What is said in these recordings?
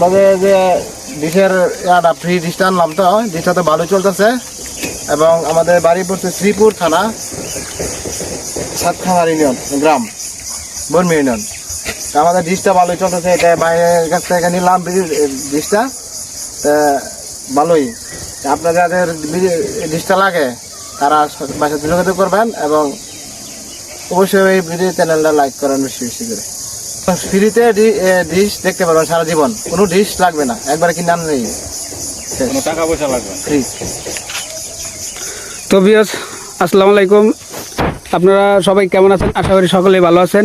আমাদের যে ডিশের ফ্রি ডিশটা আনলাম, তো ডিশটা তো ভালো চলতেছে। এবং আমাদের বাড়ি পড়ছে শ্রীপুর থানা, সাতখামার ইউনিয়ন গ্রাম, বর্মি ইউনিয়ন। আমাদের ডিশটা ভালোই চলতেছে। এটা বাইরের কাছ থেকে নিলাম ডিশটা, ভালোই। আপনার যাদের ডিশটা লাগে তারা বাসায় যোগাযোগ করবেন এবং অবশ্যই এই ভিডিও চ্যানেলটা লাইক করেন বেশি বেশি করে। ফ্রিতে ডিশ দেখতে পারবেন সারা জীবন, কোনো ডিশ লাগবে না, একবারে কিনে আনলেই টাকা পয়সা লাগবে ফ্রি। তো ভিউয়ার্স, আসসালামু আলাইকুম। আপনারা সবাই কেমন আছেন? আশা করি সকলেই ভালো আছেন।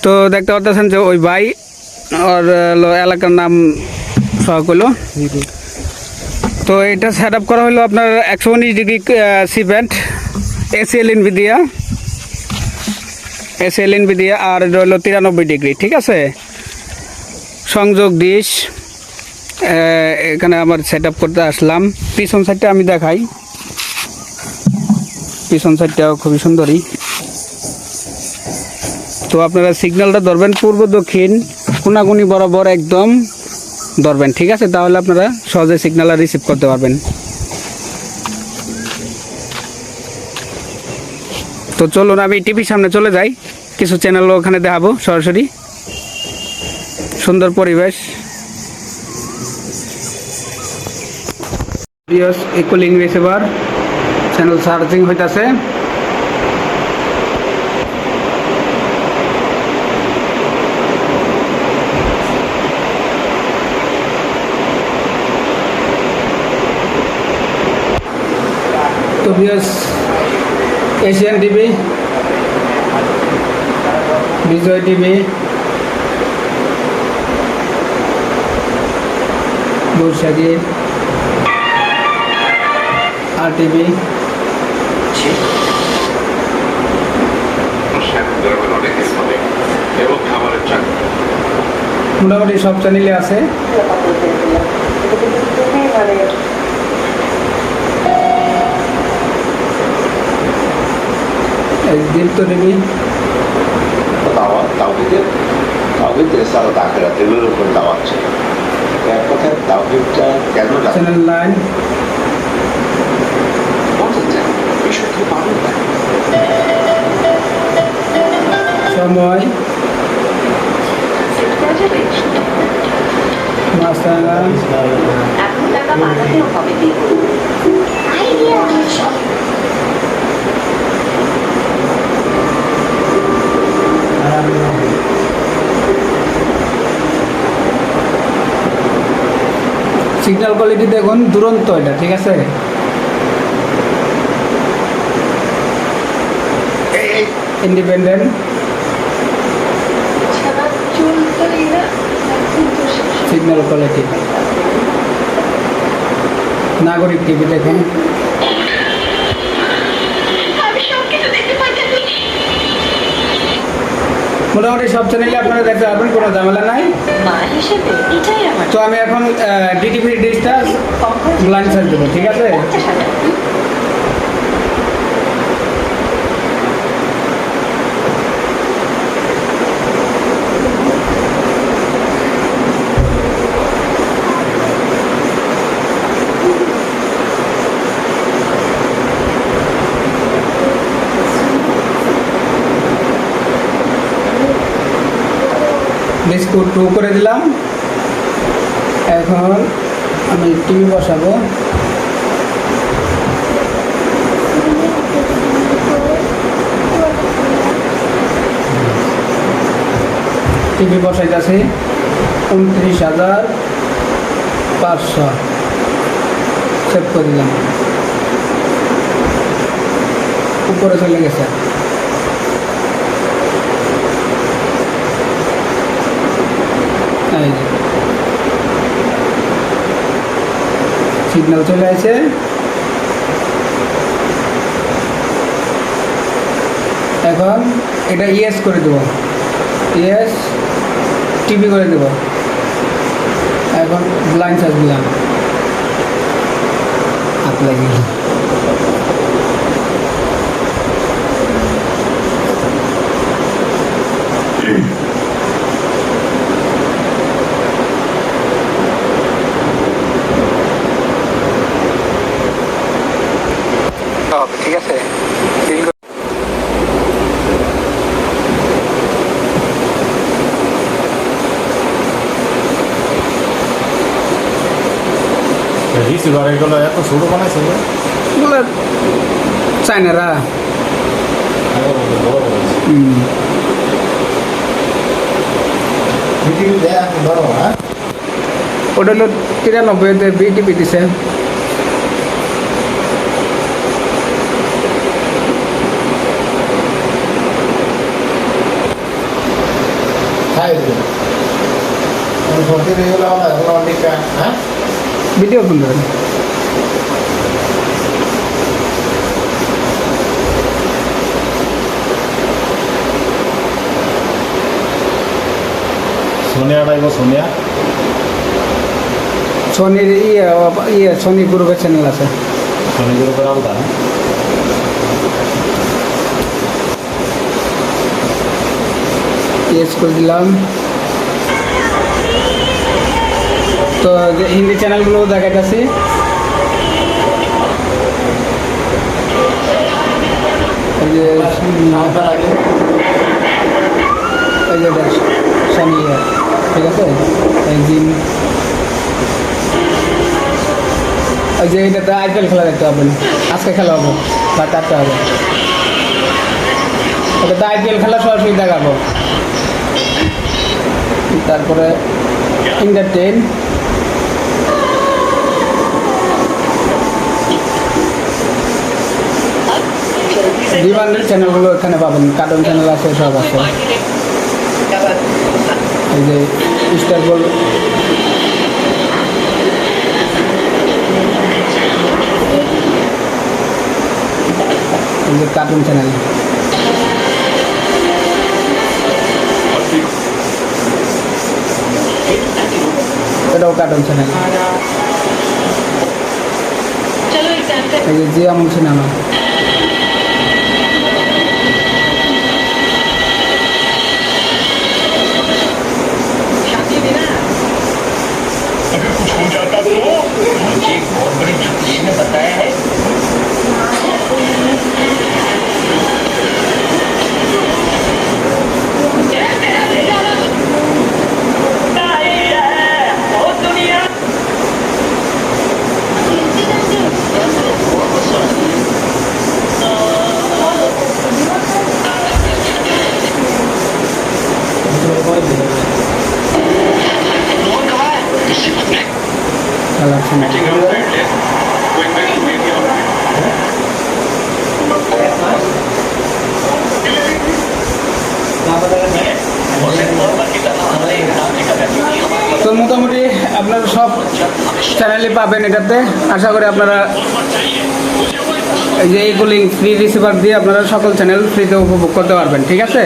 তো দেখতে পাচ্ছেন যে ওই ভাই ওর এলাকার নাম সহকলো। তো এটা সেট আপ করা হলো আপনার 119 ডিগ্রি সিভেন্ট এসএলএনবি দিয়া, আর এটা হলো 93 ডিগ্রি। ঠিক আছে, সংযোগ ডিশ এখানে আমার সেট আপ করতে আসলাম। পিছন সাইডটা আমি দেখাই, পিছন সাইডটাও খুবই সুন্দরই। তো আপনারা সিগন্যালটা ধরবেন পূর্ব দক্ষিণ কোনাকুনি বরাবর একদম ধরবেন, ঠিক আছে? তাহলে আপনারা সহজে সিগন্যাল রিসিভ করতে পারবেন। তো চলুন আমি টিভির সামনে চলে যাই, কিছু চ্যানেলও ওখানে দেখাবো সরাসরি। সুন্দর পরিবেশ। ইকুয়ালিং রিসিভার চ্যানেল সার্চিং হইতাছে। তো ভিউয়ার্স, এশিয়ান টিভি, বিজয় টিভি, বৈশাখী, আর টিভি, মোটামুটি সব চ্যানেলে আছে। দীপ্ত টিভি, চ্যানেল 9, সময়, মাছরাঙা, সিগন্যাল কোয়ালিটি দেখুন দুরন্ত এটা, ঠিক আছে? Independent, signal quality. নাগরিক টিভি দেখুন, মোটামুটি সব চ্যানেলে আপনারা দেখতে পারবেন, কোনো ঝামেলা নাই। তো আমি এখন ডিটিভি ডিশটা ব্লাইন্ড সাইড দেবো, ঠিক আছে? বিস্কুট 2 করে দিলাম। এখন আমি টিভি বসাবো। টিভি বসাইতেছি 29,500 সেভ করে দিলাম। উপরে চলে গেছে। সিগন্যাল চলে আসে। এখন এটা ইয়েস করে দেবো, ইয়েস টিভি করে দেবো। এখন ব্লাইন্ড চার্জ দিলাম, হাত লাগিয়ে। রিসিভার এগুলো এত ছোট বানাইছে যে এগুলো চাইনারা। বড় বড় বিটিভি দেয় এখন ধরো, হ্যাঁ ওটা হলো 93-তে বিটিপি দিছে। খাই দিবে সত্যি এগুলো এগুলো অনেক, হ্যাঁ ভিডিও ফোন দেবেন। সোনিয়া টাইপ সোনিয়া সোনির সোনি গ্রুপের চ্যানেল আছে। সোনি গ্রুপের আলাদা ইয়েস করে দিলাম। তো যে হিন্দি চ্যানেলগুলো দেখাইতেছি। এই যে দেখ সানি, ঠিক আছে। এই জিম, ওই যে এইটাতে আইপিএল খেলা দেখতে পাবেন। আজকে খেলা হবো বা 4টা হবে। ওটাতে আইপিএল খেলা সরাসরি দেখাবো। তারপরে এন্টারটেইন, ডিমান্ডেড চ্যানেলগুলো এখানে পাবেন। কার্টুন চ্যানেল আছে, সব আছে। এই যে স্টার গোল্ড, এই যে কার্টুন চ্যানেল। এটাও কার্টুন চ্যানেল। এই যে জিয়া সিনেমা। अगर कुछ हो जाता तो मुझे एक बहुत बड़ी ज्योतिषी ने बताया है খেলার সময় তো মোটামুটি আপনারা সব চ্যানেলই পাবেন এটাতে। আশা করি আপনারা এই যে এইগুলি ফ্রি রিসিভার দিয়ে আপনারা সকল চ্যানেল ফ্রিতে উপভোগ করতে পারবেন, ঠিক আছে।